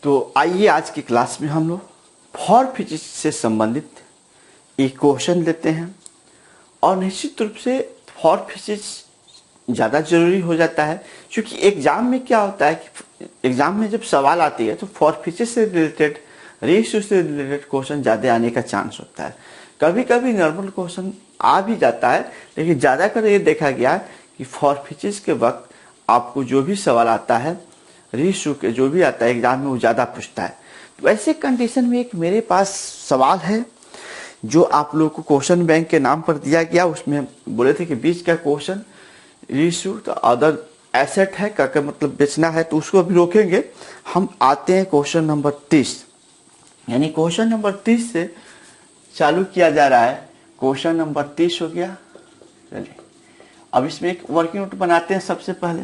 तो आइए आज की क्लास में हम लोग फॉर फिजिक्स से संबंधित एक क्वेश्चन लेते हैं। और निश्चित रूप से फॉर फिजिक्स ज़्यादा ज़रूरी हो जाता है, क्योंकि एग्ज़ाम में क्या होता है कि एग्ज़ाम में जब सवाल आती है तो फॉर फिजिक्स से रिलेटेड, रेशियो से रिलेटेड क्वेश्चन ज़्यादा आने का चांस होता है। कभी कभी नॉर्मल क्वेश्चन आ भी जाता है, लेकिन ज़्यादातर ये देखा गया कि फॉर फिजिक्स के वक्त आपको जो भी सवाल आता है, रेशियो के जो भी आता है एग्ज़ाम में, वो ज़्यादा पूछता है। तो ऐसे कंडीशन में एक मेरे पास सवाल है जो आप लोगों को क्वेश्चन बैंक के नाम पर दिया गया। उसमें बोले थे कि बीच का क्वेश्चन रेशियो तो अदर एसेट है का मतलब बेचना है, तो उसको भी रोकेंगे। हम आते हैं क्वेश्चन नंबर 30, यानी क्वेश्चन नंबर 30 से चालू किया जा रहा है। क्वेश्चन नंबर 30 हो गया। चलिए अब इसमें एक वर्किंग नोट बनाते हैं। सबसे पहले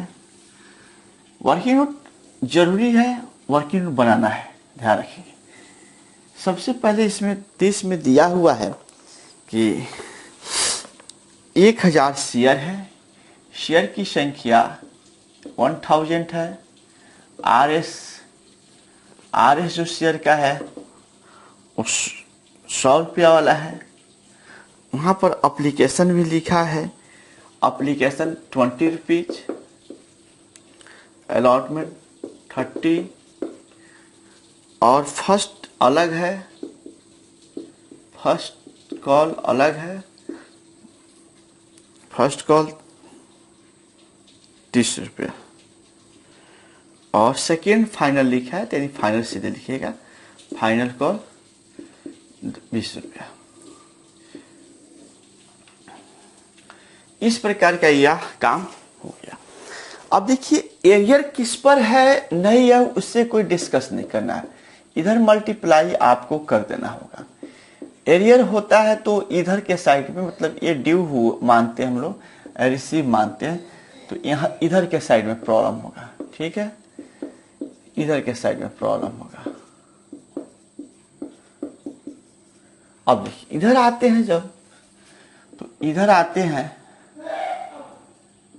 वर्किंग नोट जरूरी है, वर्किंग नोट बनाना है, ध्यान रखिए। सबसे पहले इसमें 30 में दिया हुआ है कि 1000 शेयर है, शेयर की संख्या 1000 है। आर एस जो शेयर का है वो 100 रुपया वाला है। वहाँ पर अप्लीकेशन भी लिखा है, अप्लीकेशन 20 रुपीज, अलॉटमेंट 30, और फर्स्ट अलग है, फर्स्ट कॉल अलग है। फर्स्ट कॉल 30 रुपया और सेकेंड फाइनल लिखा है, यानी फाइनल सीधे लिखिएगा, फाइनल कॉल 20 रुपया। इस प्रकार का यह काम हो गया। अब देखिए एरियर किस पर है नहीं है उससे कोई डिस्कस नहीं करना है, इधर मल्टीप्लाई आपको कर देना होगा। एरियर होता है तो इधर के साइड में, मतलब ये ड्यू मानते हैं हम लोग, रिसीव मानते हैं, तो यहाँ इधर के साइड में प्रॉब्लम होगा। ठीक है, इधर के साइड में प्रॉब्लम होगा। अब देखिए इधर आते हैं जब, तो इधर आते हैं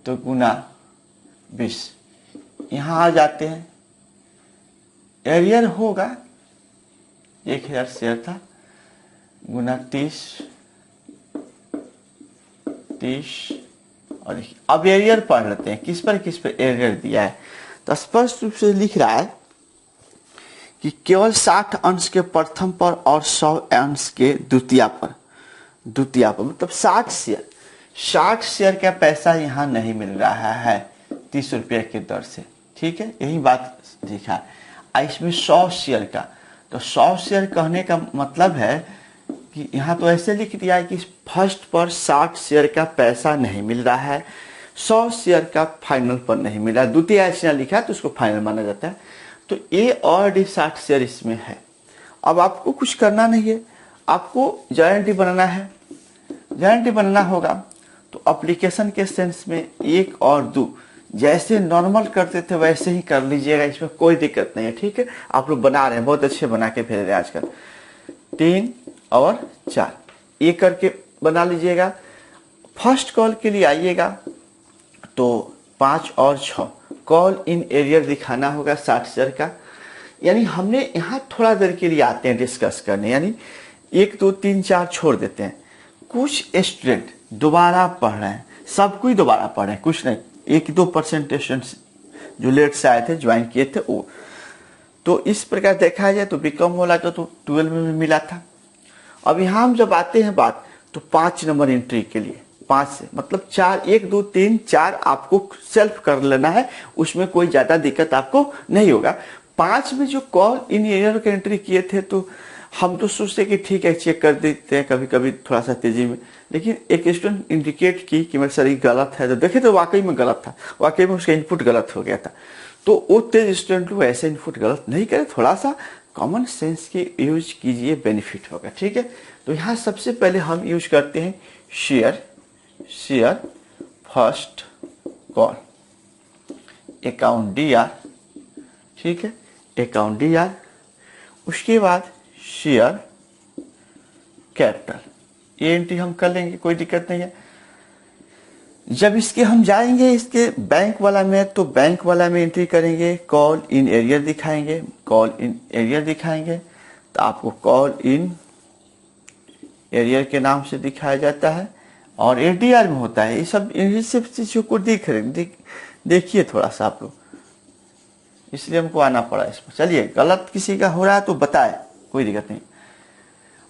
तो गुना 20, यहाँ आ जाते हैं। एरियर होगा 1000 शेयर था, गुना 30 और देखिए अब एरियर पढ़ लेते हैं किस पर एरियर दिया है। तो स्पष्ट रूप से लिख रहा है कि केवल 60 अंश के प्रथम पर और 100 अंश के द्वितीय पर मतलब 60 शेयर का पैसा यहाँ नहीं मिल रहा है 30 रुपये के दर से। ठीक है, यही बात लिखा है। इसमें 100 शेयर का, तो 100 शेयर कहने का मतलब है कि यहाँ तो ऐसे लिख दिया है कि फर्स्ट पर 60 शेयर का पैसा नहीं मिल रहा है, 100 शेयर का फाइनल पर नहीं मिला, द्वितीय ऐसा लिखा है तो उसको फाइनल माना जाता है। तो ए और डी 60 शेयर इसमें है। अब आपको कुछ करना नहीं है, आपको गारंटी बनाना है। गारंटी बनाना होगा तो एप्लीकेशन के सेंस में 1 और 2 जैसे नॉर्मल करते थे वैसे ही कर लीजिएगा, इसमें कोई दिक्कत नहीं है। ठीक है, आप लोग बना रहे हैं, बहुत अच्छे बना के भेज रहे हैं आजकल। 3 और 4 ये करके बना लीजिएगा। फर्स्ट कॉल के लिए आइएगा तो 5 और 6 कॉल इन एरियर दिखाना होगा 60 शेयर का। यानी हमने यहाँ थोड़ा देर के लिए आते हैं डिस्कस करने, यानी 1 2 3 4 छोड़ देते हैं। कुछ स्टूडेंट दोबारा पढ़ रहे हैं, सब कोई दोबारा पढ़ रहे हैं, कुछ नहीं, 1-2% स्टूडेंट्स जो लेट से आए थे, ज्वाइन किए थे वो। तो इस प्रकार देखा जाए तो बीकॉम वाला तो 12 में भी मिला था। अब यहाँ हम जब आते हैं बात तो 5 नंबर एंट्री के लिए 5 से मतलब 4, 1 2 3 4 आपको सेल्फ कर लेना है, उसमें कोई ज्यादा दिक्कत आपको नहीं होगा। 5 में जो कॉल इन एरियर के एंट्री किए थे तो हम तो सोचते कि ठीक है चेक कर देते हैं कभी कभी थोड़ा सा तेजी में, लेकिन एक स्टूडेंट इंडिकेट की कि मेरे सर ये गलत है, तो देखे तो वाकई में गलत था, वाकई में उसका इनपुट गलत हो गया था। तो वो तेज स्टूडेंट लोग ऐसे इनपुट गलत नहीं करे, थोड़ा सा कॉमन सेंस की यूज कीजिए, बेनिफिट होगा। ठीक है, तो यहाँ सबसे पहले हम यूज करते हैं share first call account DR। ठीक है, अकाउंट DR, उसके बाद शेयर कैपिटल, ये एंट्री हम कर लेंगे, कोई दिक्कत नहीं है। जब इसके हम जाएंगे इसके बैंक वाला में, तो बैंक वाला में एंट्री करेंगे, कॉल इन एरियर दिखाएंगे, कॉल इन एरियर दिखाएंगे, तो आपको कॉल इन एरियर के नाम से दिखाया जाता है और एडीआर में होता है। ये सब इन सब चीजों को देखिए थोड़ा सा आप लोग, इसलिए हमको आना पड़ा इसमें। चलिए, गलत किसी का हो रहा है तो बताए, कोई दिक्कत नहीं।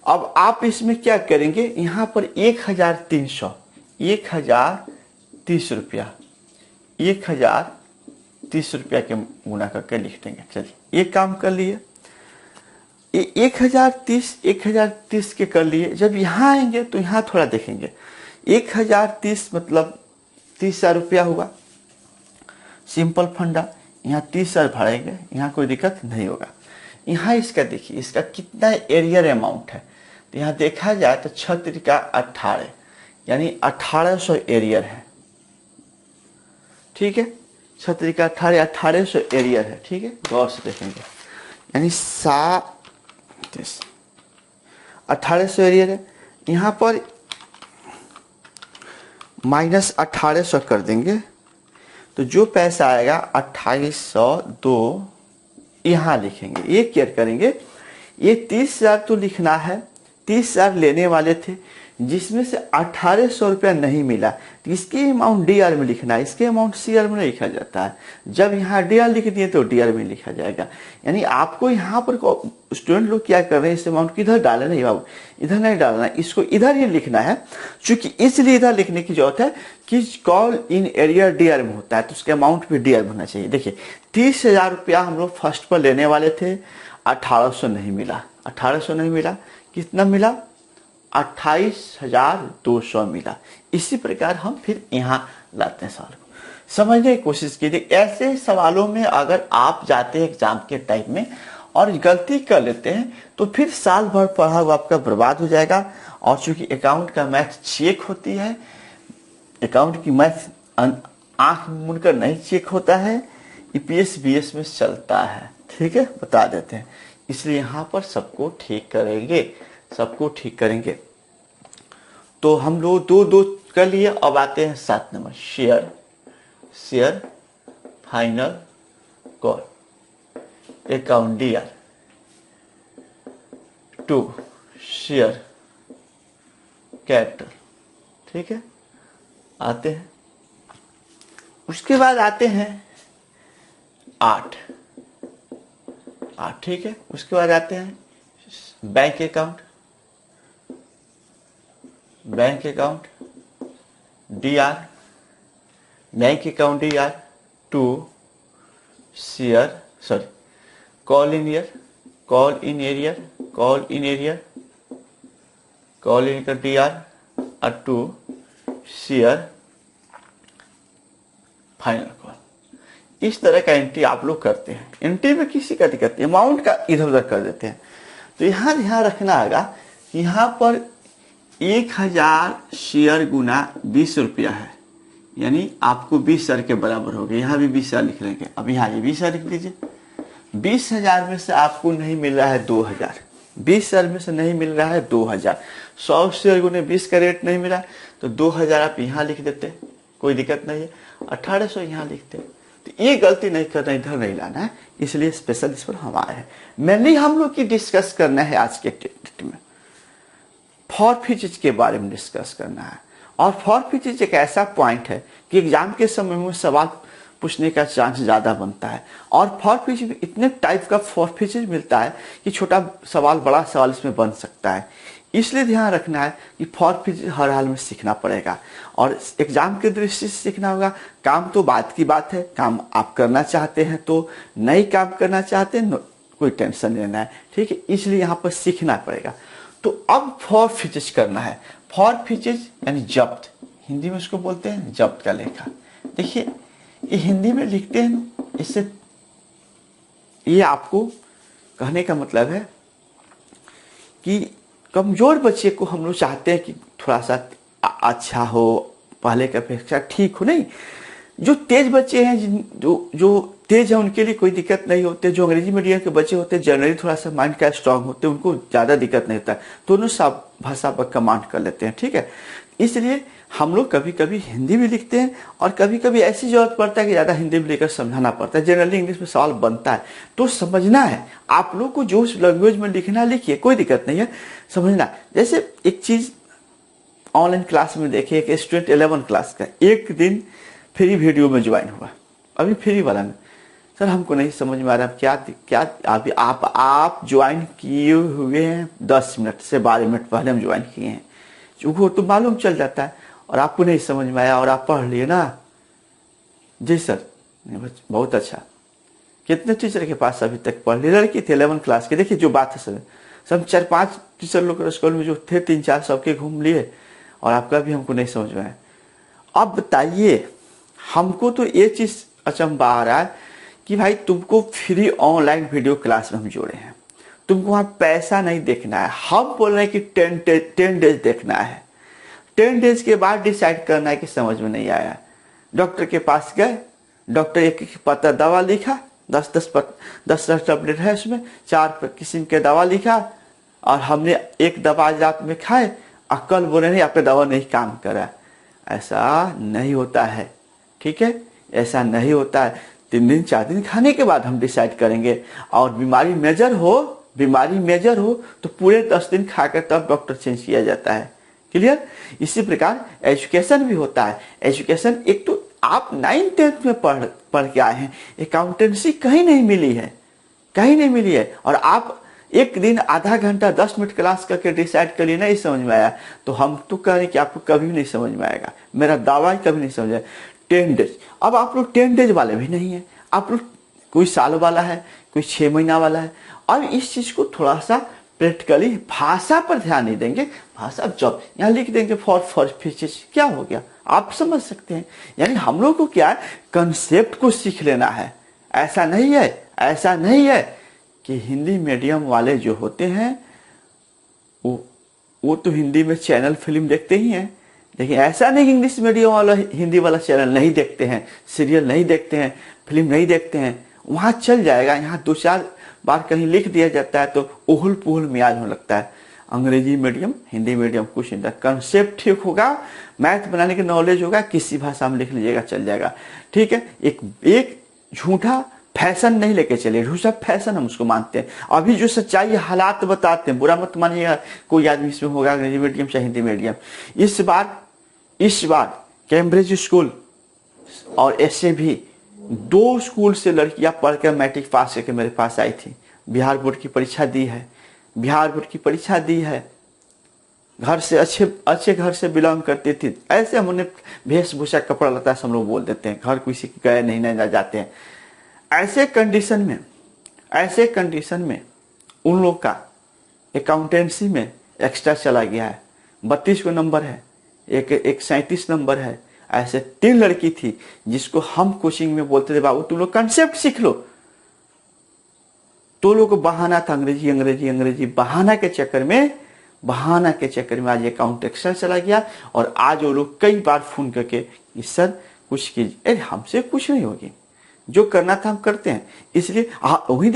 अब आप इसमें क्या करेंगे, यहाँ पर 1030 रुपया, 1030 रुपया के गुना करके लिख देंगे। चलिए, एक काम कर लिए, 1030 के कर लिए। जब यहाँ आएंगे तो यहाँ थोड़ा देखेंगे, 1030 मतलब 30,000 रुपया हुआ, सिंपल फंडा। यहाँ 30,000 भरेंगे, यहाँ कोई दिक्कत नहीं होगा। यहाँ इसका देखिए, इसका कितना एरियर अमाउंट है, तो यहाँ देखा जाए तो 6 का 18, यानी 1800 एरियर है। ठीक है, 6 का 1800 एरियर है। ठीक है, गौर से देखेंगे, यानी 1800 एरियर है। यहाँ पर माइनस 1800 कर देंगे, तो जो पैसा आएगा 2802 यहाँ लिखेंगे। ये केयर करेंगे, ये 30,000 तो लिखना है, 30,000 लेने वाले थे, जिसमें से 1800 रुपया नहीं मिला, तो इसके अमाउंट डीआर में लिखना है, इसके अमाउंट सीआर में नहीं लिखा जाता है। जब यहाँ डीआर लिख दिए तो डीआर में लिखा जाएगा। यानी आपको यहाँ पर स्टूडेंट लोग क्या कर रहे हैं, इस अमाउंट किधर डाले, नहीं बाबू इधर नहीं डालना है, इसको इधर ही लिखना है। चूंकि इसलिए इधर लिखने की जरूरत है कि कॉल इन एरियर डीआर में होता है, तो उसके अमाउंट भी डीआर में होना चाहिए। देखिए, 30,000 रुपया हम लोग फर्स्ट पर लेने वाले थे, 1800 नहीं मिला, 1800 नहीं मिला, कितना मिला, 28,200 मिला। इसी प्रकार हम फिर यहाँ लाते हैं सवाल को, समझने की कोशिश कीजिए। ऐसे सवालों में अगर आप जाते हैं एग्जाम के टाइम में और गलती कर लेते हैं, तो फिर साल भर पढ़ा हुआ आपका बर्बाद हो जाएगा। और चूंकि अकाउंट का मैथ चेक होती है, अकाउंट की मैथ आंख मुनकर नहीं चेक होता है, ईपीएस बीएस में चलता है। ठीक है, बता देते हैं, इसलिए यहाँ पर सबको ठीक करेंगे, सबको ठीक करेंगे। तो हम लोग दो कर लिए। अब आते हैं 7 number, share final call account DR to share capital. ठीक है, आते हैं, उसके बाद आते हैं 8। ठीक है, उसके बाद आते हैं bank account DR, bank account DR to share call in DR और टू शेयर फाइनल कॉल। इस तरह का एंट्री आप लोग करते हैं। एंट्री में किसी का दिक्कत नहीं, अमाउंट का इधर उधर कर देते हैं। तो यहाँ ध्यान रखना होगा, यहाँ पर 1000 शेयर गुना 20 रुपया है, यानी आपको 20,000 के बराबर हो गया। यहाँ भी 20,000 लिख लेंगे। अब यहाँ ये 20,000 लिख लीजिए। 20,000 में से आपको नहीं मिल रहा है 2,000, 20,000 में से नहीं मिल रहा है 2,000। 100 शेयर गुने 20 का रेट नहीं मिला, तो 2,000 आप यहाँ लिख देते, कोई दिक्कत नहीं है। 1800 यहाँ लिखते, तो ये गलती नहीं करना, इधर नहीं लाना है, इसलिए स्पेशल इस पर हम आए हैं। मेनली हम लोग की डिस्कस करना है आज के एक्टिविटी में, फॉरफिचेज के बारे में डिस्कस करना है। और फॉरफिचेज एक ऐसा पॉइंट है कि एग्जाम के समय में सवाल पूछने का चांस ज्यादा बनता है। और फॉरफिचेज में इतने टाइप का फॉरफिचेज मिलता है कि छोटा सवाल बड़ा सवाल इसमें बन सकता है। इसलिए ध्यान रखना है कि फॉरफिचेज हर हाल में सीखना पड़ेगा और एग्जाम के दृष्टि से सीखना होगा। काम तो बात की बात है, काम आप करना चाहते हैं तो, नहीं काम करना चाहते हैं कोई टेंशन नहीं लेना है। ठीक है, इसलिए यहाँ पर सीखना पड़ेगा। तो अब फॉरफिचेज करना है। फॉरफिचेज यानी जब्त, हिंदी में उसको बोलते हैं जब्त का लेखा। देखिए, ये हिंदी में लिखते हैं, इससे ये आपको कहने का मतलब है कि कमजोर बच्चे को हम लोग चाहते हैं कि थोड़ा सा अच्छा हो, पहले की अपेक्षा ठीक हो। नहीं, जो तेज बच्चे हैं, जो तेज है, उनके लिए कोई दिक्कत नहीं होती। जो अंग्रेजी मीडियम के बच्चे होते हैं, जनरली थोड़ा सा माइंड का स्ट्रांग होते हैं, उनको ज्यादा दिक्कत नहीं होता है, दोनों सब भाषा पर कमांड कर लेते हैं। ठीक है, इसलिए हम लोग कभी कभी हिंदी भी लिखते हैं और कभी कभी ऐसी जरूरत पड़ता है कि ज़्यादा हिंदी में लेकर समझाना पड़ता है। जनरली इंग्लिश में सवाल बनता है तो समझना है। आप लोग को जो उस लैंग्वेज में लिखना लिखिए, कोई दिक्कत नहीं है, समझना। जैसे एक चीज़ ऑनलाइन क्लास में देखिए, एक स्टूडेंट 11 क्लास का एक दिन फ्री वीडियो में ज्वाइन हुआ, अभी फ्री वाला में, सर हमको नहीं समझ में आ रहा क्या क्या अभी आप ज्वाइन किए हुए हैं 10 मिनट से 12 मिनट पहले हम ज्वाइन किए हैं, वो तो मालूम चल जाता है, और आपको नहीं समझ में आया और आप पढ़ लिए ना, जी सर, बहुत अच्छा। कितने टीचर के पास अभी तक पढ़ ली? लड़की थी 11 क्लास की। देखिए जो बात है सर, सब 4-5 टीचर लोग स्कूल में जो थे 3-4 सबके घूम लिए और आपका भी हमको नहीं समझ में आया। अब बताइए, हमको तो ये चीज अचंभा आ रहा है कि भाई तुमको फ्री ऑनलाइन वीडियो क्लास में हम जोड़े हैं, तुमको वहां पैसा नहीं देखना है, हम बोल रहे हैं कि 10 डेज देखना है, 10 डेज के बाद डिसाइड करना है कि समझ में नहीं आया। डॉक्टर के पास गए, डॉक्टर एक पता दवा लिखा, 10 टैबलेट है उसमें, 4 किस्म के दवा लिखा, और हमने एक दवा आज रात में खाए और कल बोले नहीं आपका दवा नहीं काम करा। ऐसा नहीं होता है, ठीक है, ऐसा नहीं होता है। 3 दिन 4 दिन खाने के बाद हम डिसाइड करेंगे, और बीमारी मेजर हो तो पूरे 10 दिन खाकर तब डॉक्टर चेंज किया जाता है। क्लियर? इसी प्रकार एजुकेशन भी होता है। एजुकेशन एक तो आप 9th-10th में पढ़ के आए हैं, अकाउंटेंसी कहीं नहीं मिली है, और आप एक दिन आधा घंटा 10 मिनट क्लास करके डिसाइड कर लिए नहीं समझ में आया, तो हम तो कह रहे कि आपको कभी नहीं समझ में आएगा, मेरा दावा ही कभी नहीं समझ आएगा। 10 डेज, अब आप लोग 10 डेज वाले भी नहीं है, आप लोग कोई साल वाला है, कोई 6 महीना वाला है, और इस चीज को थोड़ा सा प्रैक्टिकली भाषा पर ध्यान नहीं देंगे। भाषा जब यहाँ लिख देंगे फॉर फिशेज, क्या हो गया, आप समझ सकते हैं। यानी हम लोग को क्या है, कंसेप्ट को सीख लेना है। ऐसा नहीं है कि हिंदी मीडियम वाले जो होते हैं वो तो हिंदी में चैनल फिल्म देखते ही हैं, लेकिन ऐसा नहीं इंग्लिश मीडियम वाला हिंदी वाला चैनल नहीं देखते हैं, सीरियल नहीं देखते हैं, फिल्म नहीं देखते हैं। वहां चल जाएगा, यहाँ 2-4 बार कहीं लिख दिया जाता है तो उहुल पुहुल मियाज होने लगता है। अंग्रेजी मीडियम, हिंदी मीडियम कुछ नहीं था, कंसेप्ट ठीक होगा, मैथ बनाने की नॉलेज होगा, किसी भाषा में लिख लीजिएगा चल जाएगा, ठीक है। एक झूठा फैशन नहीं लेके चलिए, झूठा फैशन हम उसको मानते हैं। अभी जो सच्चाई हालात बताते हैं, बुरा मत मानिएगा कोई आदमी इसमें होगा अंग्रेजी मीडियम या हिंदी मीडियम। इस बार कैम्ब्रिज स्कूल और ऐसे भी 2 स्कूल से लड़कियां पढ़कर मैट्रिक पास करके मेरे पास आई थी। बिहार बोर्ड की परीक्षा दी है, घर से अच्छे घर से बिलोंग करती थी। ऐसे हम उन्हें वेशभूषा कपड़ा लता हम लोग बोल देते हैं, घर किसी के गए नहीं जाते हैं। ऐसे कंडीशन में उन लोग का अकाउंटेंसी में एक्स्ट्रा चला गया है, 32 को नंबर है, एक 37 नंबर है। ऐसे 3 लड़की थी जिसको हम कोचिंग में बोलते थे बाबू तुम लोग कंसेप्ट सीख लो, तो लोग को बहाना था अंग्रेजी बहाना के चक्कर में आज अकाउंट एक्स्ट्रा चला गया। और आज वो लोग कई बार फोन करके सर कुछ कीजिए, अरे हमसे कुछ नहीं होगी, जो करना था हम करते हैं। इसलिए वही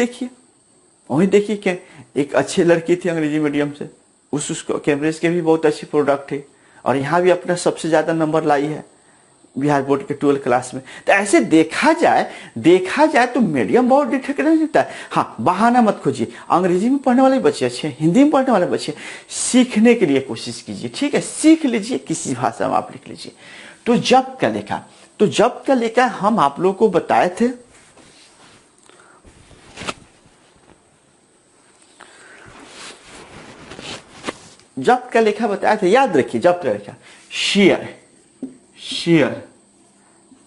देखिए क्या, एक अच्छी लड़की थी अंग्रेजी मीडियम से, उसको कैम्ब्रिज के भी बहुत अच्छी प्रोडक्ट है, और यहाँ भी अपना सबसे ज्यादा नंबर लाई है बिहार बोर्ड के 12 क्लास में। तो ऐसे देखा जाए तो मीडियम बहुत ठीक नहीं देता है। हाँ, बहाना मत खोजिए, अंग्रेजी में पढ़ने वाले बच्चे अच्छे, हिंदी में पढ़ने वाले बच्चे, सीखने के लिए कोशिश कीजिए, ठीक है, सीख लीजिए, किसी भाषा में आप लिख लीजिए। तो जब का लेखा हम आप लोगों को बताए थे, जब्त का लेखा बताया था, याद रखिए जब्त का लेखा, शेयर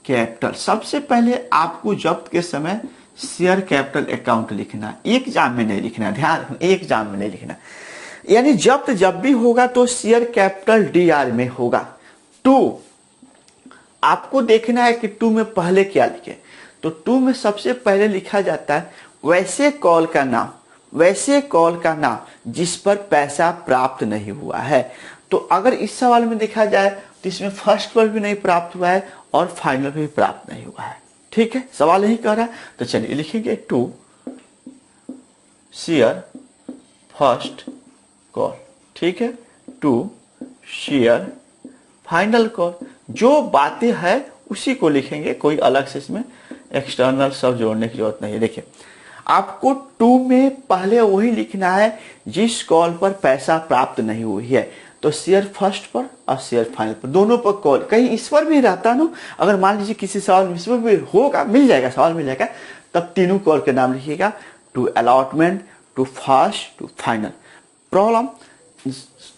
कैपिटल। सबसे पहले आपको जब्त के समय शेयर कैपिटल अकाउंट लिखना, एग्जाम में नहीं लिखना, ध्यान रखना, एग्जाम में नहीं लिखना। यानी जब्त जब भी होगा तो शेयर कैपिटल DR में होगा। 2 आपको देखना है कि 2 में पहले क्या लिखे, तो 2 में सबसे पहले लिखा जाता है वैसे कॉल का नाम जिस पर पैसा प्राप्त नहीं हुआ है। तो अगर इस सवाल में देखा जाए तो इसमें फर्स्ट पर भी नहीं प्राप्त हुआ है और फाइनल भी प्राप्त नहीं हुआ है, ठीक है, सवाल यही कह रहा है। तो चलिए लिखेंगे 2 शेयर फर्स्ट कॉल, ठीक है, 2 शेयर फाइनल कॉल, जो बातें है उसी को लिखेंगे, कोई अलग से इसमें एक्सटर्नल सब जोड़ने की जरूरत नहीं है। देखिए आपको 2 में पहले वही लिखना है जिस कॉल पर पैसा प्राप्त नहीं हुई है, तो शेयर फर्स्ट पर और शेयर फाइनल पर, दोनों पर कॉल, कहीं इस पर भी रहता ना, अगर मान लीजिए किसी सवाल में इस पर भी होगा, मिल जाएगा, सवाल मिल जाएगा, तब तीनों कॉल के नाम लिखिएगा, to allotment, to first, to final. Problem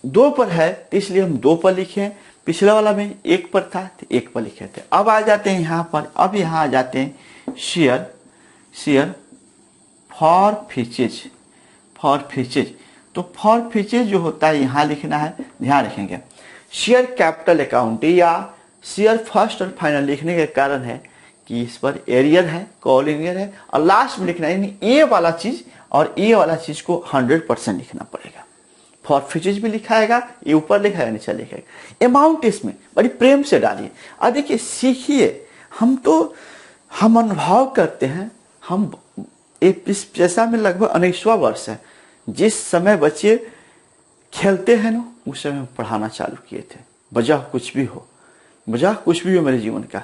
2 पर है तो इसलिए हम 2 पर लिखे, पिछला वाला में 1 पर था तो 1 पर लिखे थे। अब आ जाते हैं यहाँ पर, अब यहाँ आ जाते हैं शेयर फॉर फीचेज, तो फॉर फीचेज जो होता है यहाँ लिखना है, ध्यान रखेंगे। शेयर कैपिटल अकाउंट या शेयर फर्स्ट और फाइनल लिखने के कारण है कि इस पर एरियर है, कॉल एरियर है, और लास्ट में लिखना है, यानी ए वाला चीज और ए वाला चीज को 100% लिखना पड़ेगा। फॉर फीचेज भी लिखाएगा, ये ऊपर लिखाएगा नीचे लिखाएगा। अमाउंट इसमें बड़ी प्रेम से डालिए। और देखिए सीखिए, हम अनुभव करते हैं, हम इस पेशा में लगभग 19वां वर्ष है। जिस समय बच्चे खेलते हैं ना, उस समय हम पढ़ाना चालू किए थे, वजह कुछ भी हो मेरे जीवन का।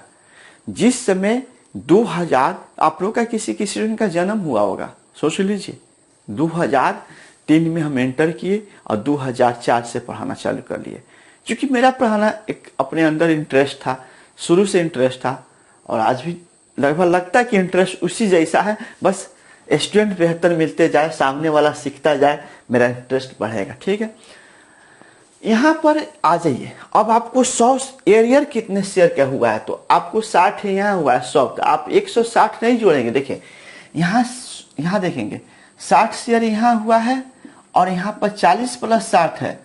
जिस समय 2000 आप लोग का किसी स्टूडेंट का जन्म हुआ होगा, सोच लीजिए 2003 में हम एंटर किए और 2004 से पढ़ाना चालू कर लिए। क्योंकि मेरा पढ़ाना एक अपने अंदर इंटरेस्ट था, शुरू से इंटरेस्ट था, और आज भी लगभग लगता है कि इंटरेस्ट उसी जैसा है, बस स्टूडेंट बेहतर मिलते जाए, सामने वाला सीखता जाए, मेरा इंटरेस्ट बढ़ेगा। ठीक है, यहाँ पर आ जाइए। अब आपको 100 एरियर कितने शेयर का हुआ है, तो आपको 60 है, यहाँ हुआ है 100, तो आप 160 नहीं जोड़ेंगे। देखिए यहाँ देखेंगे 60 शेयर यहाँ हुआ है, और यहाँ पर 40 + 60 है,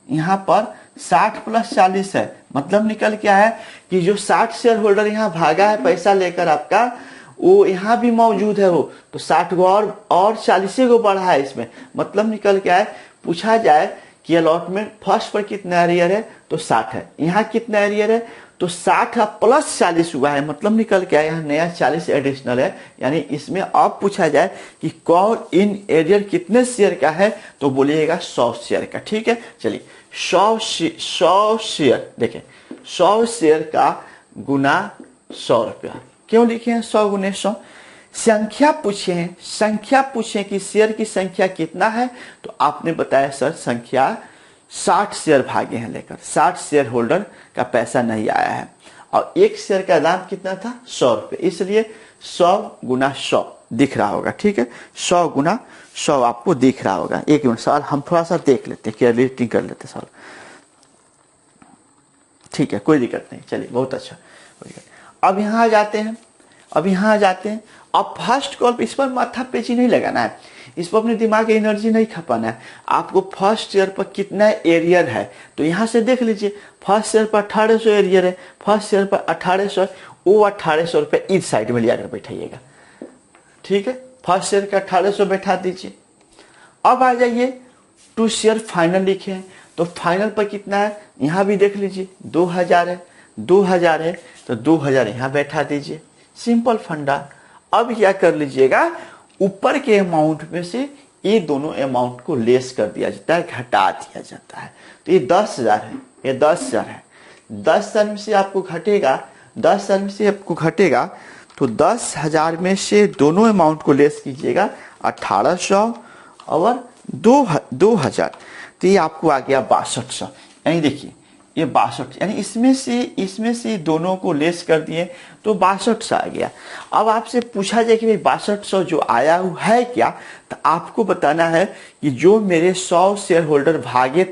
यहाँ पर 60 + 40 है। मतलब निकल क्या है कि जो 60 शेयर होल्डर यहाँ भागा है पैसा लेकर आपका, वो यहाँ भी मौजूद है, वो तो 60 को और 40 को बढ़ा है इसमें। मतलब निकल क्या है, पूछा जाए कि अलॉटमेंट फर्स्ट पर कितना एरियर है, तो 60 है। यहाँ कितना एरियर है, तो 60 + 40 हुआ है। मतलब निकल के आया यहाँ नया 40 एडिशनल है। यानी इसमें अब पूछा जाए कि कॉल इन एरियर कितने शेयर का है, तो बोलिएगा 100 शेयर का। ठीक है, चलिए 100 शेयर, देखिए 100 शेयर का गुना 100 रुपया। क्यों लिखे हैं 100 × 100? संख्या पूछे कि शेयर की संख्या कितना है, तो आपने बताया सर संख्या 60 शेयर भागे हैं लेकर, 60 शेयर होल्डर का पैसा नहीं आया है, और 1 शेयर का दाम कितना था 100 रुपये, इसलिए 100 × 100 दिख रहा होगा। ठीक है, 100 × 100 आपको दिख रहा होगा। एक मिनट, सवाल हम थोड़ा सा देख लेते हैं, क्लियरिटी कर लेते सवाल। ठीक है, कोई दिक्कत नहीं, चलिए बहुत अच्छा। अब यहाँ आ जाते हैं। अब फर्स्ट कॉल पे इस पर माथा पेची नहीं लगाना है, इस पर अपने दिमाग की एनर्जी नहीं खपाना है। आपको फर्स्ट ईयर पर कितना एरियर है, तो यहाँ से देख लीजिए। फर्स्ट ईयर पर 1800 एरियर है, फर्स्ट ईयर पर 1800, वो 1800 रुपये इस साइड में लिया कर बैठाइएगा। ठीक है, फर्स्ट ईयर का 1800 बैठा दीजिए। अब आ जाइए 2 शेयर फाइनल लिखे हैं, तो फाइनल पर कितना है, यहाँ भी देख लीजिए 2000 है, 2000 है, तो 2000 यहाँ बैठा दीजिए। सिंपल फंडा। अब क्या कर लीजिएगा, ऊपर के अमाउंट में से ये दोनों अमाउंट को लेस कर दिया जाता है, घटा दिया जाता है। तो ये 10,000 है, ये 10,000 है। 10,000 में से आपको घटेगा, 10,000 में से आपको घटेगा, तो 10,000 में से दोनों अमाउंट को लेस कीजिएगा, 1800 और 2000, तो ये आपको आ गया 6200। यानी देखिए ये 62, यानी इसमें से दोनों को लेस कर दिए तो 6200 आ गया। अब आपसे पूछा जाए कि भाई 6200 जो आया हुआ है क्या, तो आपको बताना है कि जो मेरे 100 शेयर होल्डर भागे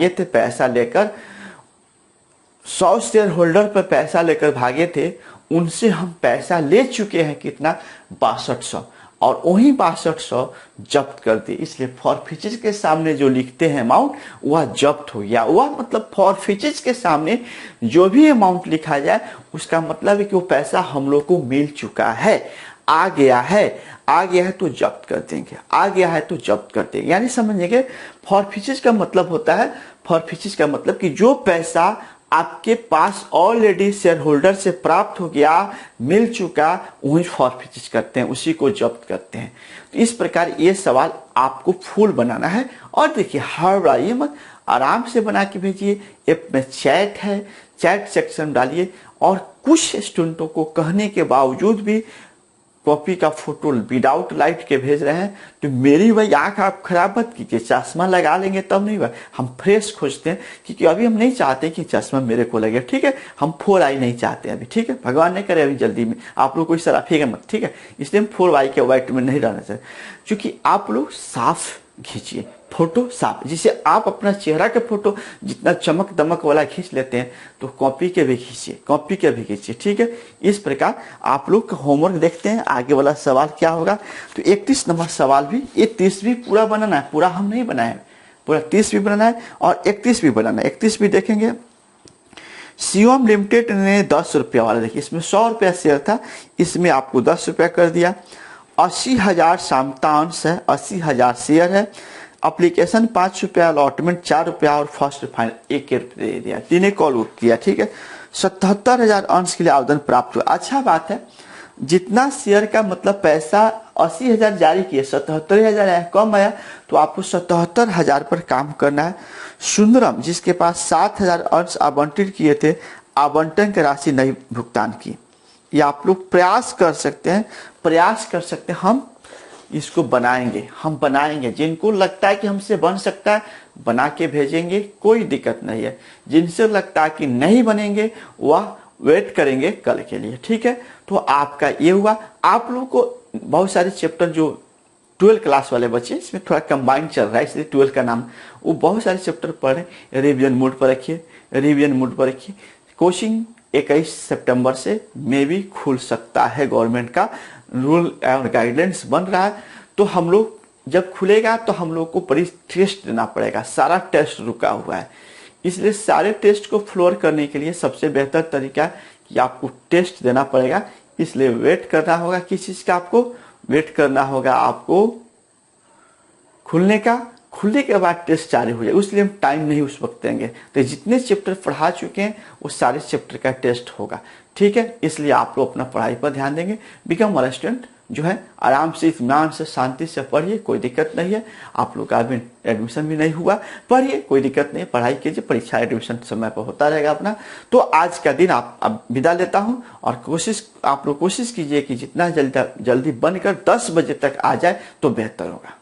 थे पैसा लेकर, 100 शेयर होल्डर पर पैसा लेकर भागे थे, उनसे हम पैसा ले चुके हैं कितना, 6200, और वही 6200 जब्त कर दिए। इसलिए फॉरफिचेज के सामने जो लिखते हैं अमाउंट, वह जब्त हो गया। वह मतलब फॉरफिचेज के सामने जो भी अमाउंट लिखा जाए, उसका मतलब है कि वो पैसा हम लोग को मिल चुका है, आ गया है तो जब्त कर देंगे, आ गया है तो जब्त कर देंगे। यानी समझिए फॉरफिचेज का मतलब होता है, फॉरफिचेज का मतलब कि जो पैसा आपके पास ऑलरेडी शेयर होल्डर से प्राप्त हो गया, मिल चुका, वही फॉरफिचेज करते हैं, उसी को जब्त करते हैं। तो इस प्रकार ये सवाल आपको फुल बनाना है। और देखिए हड़बड़ाइए मत, आराम से बना के भेजिए। ऐप में चैट है, चैट सेक्शन डालिए। और कुछ स्टूडेंटों को कहने के बावजूद भी कॉपी का फोटो विदाउट लाइट के भेज रहे हैं, तो मेरी भाई आंख आप खराब मत कीजिए। चश्मा लगा लेंगे तब नहीं हुआ, हम फ्रेश खोजते हैं, क्योंकि अभी हम नहीं चाहते कि चश्मा मेरे को लगे, ठीक है। हम 4i नहीं चाहते अभी, ठीक है, भगवान ने करे अभी जल्दी में, आप लोग कोई सराफिएगा मत, ठीक है। इसलिए हम 4i के व्हाइट में नहीं रहना चाहिए, क्योंकि आप लोग साफ खींचिए फोटो, साफ, जिसे आप अपना चेहरा के फोटो जितना चमक दमक वाला खींच लेते हैं, तो कॉपी के भी खींचिए, कॉपी के भी खींचिए, ठीक है। इस प्रकार आप लोग का होमवर्क देखते हैं, आगे वाला सवाल क्या होगा। तो 31 नंबर सवाल भी, ये 30 भी पूरा बनाना है, पूरा हम नहीं बनाए, पूरा 30 भी बनाना है और 31 भी बनाना है। 31 भी देखेंगे। शिवम लिमिटेड ने 10 रुपया वाला, देखिए इसमें 100 रुपया शेयर था, इसमें आपको 10 रुपया कर दिया। 80,000 सामतांश है, 80,000 शेयर है। एप्लीकेशन 5 रुपया, अलॉटमेंट 4 रुपया और फर्स्ट फाइनल 1 रुपया दे दिया, तीनों कॉल उठ दिया, ठीक है। 77,000 अंश के लिए आवेदन प्राप्त हुआ। अच्छा बात है, जितना शेयर का मतलब पैसा 80,000 जारी किए, 77,000 आया, कम आया, तो आपको 77,000 पर काम करना है। सुंदरम जिसके पास 7,000 अंश आवंटित किए थे, आवंटन की राशि नहीं भुगतान की। ये आप लोग प्रयास कर सकते हैं, प्रयास कर सकते हैं, हम इसको बनाएंगे, हम बनाएंगे। जिनको लगता है कि हमसे बन सकता है, बना के भेजेंगे, कोई दिक्कत नहीं है। जिनसे लगता है कि नहीं बनेंगे, वह वेट करेंगे कल के लिए, ठीक है। तो आपका ये हुआ। आप लोगों को बहुत सारे चैप्टर जो 12 क्लास वाले बच्चे, इसमें थोड़ा कंबाइंड चल रहा है इसलिए 12 का नाम, वो बहुत सारे चैप्टर पढ़े, रिवीजन मोड पर रखिए, रिवीजन मोड पर रखिए। कोचिंग 21 सितंबर से मे भी खुल सकता है, गवर्नमेंट का रूल और गाइडलाइंस बन रहा है। तो हम लोग जब खुलेगा तो हम लोग को टेस्ट देना पड़ेगा, सारा टेस्ट रुका हुआ है, इसलिए सारे टेस्ट को फ्लोर करने के लिए सबसे बेहतर तरीका कि आपको टेस्ट देना पड़ेगा। इसलिए वेट करना होगा, किस चीज का आपको वेट करना होगा, आपको खुलने का, खुलने के बाद टेस्ट जारी हो जाए, इसलिए हम टाइम नहीं उस वक्त देंगे। तो जितने चैप्टर पढ़ा चुके हैं वो सारे चैप्टर का टेस्ट होगा, ठीक है। इसलिए आप लोग अपना पढ़ाई पर ध्यान देंगे। बिकम वाला स्टूडेंट जो है आराम से, इत्मीनान से, शांति से पढ़िए, कोई दिक्कत नहीं है। आप लोग का अभी एडमिशन भी नहीं हुआ, पढ़िए, कोई दिक्कत नहीं, पढ़ाई कीजिए, परीक्षा एडमिशन समय पर होता रहेगा अपना। तो आज का दिन आप अब विदा लेता हूं, और आप लोग कोशिश कीजिए कि जितना जल्दी बनकर 10 बजे तक आ जाए तो बेहतर होगा।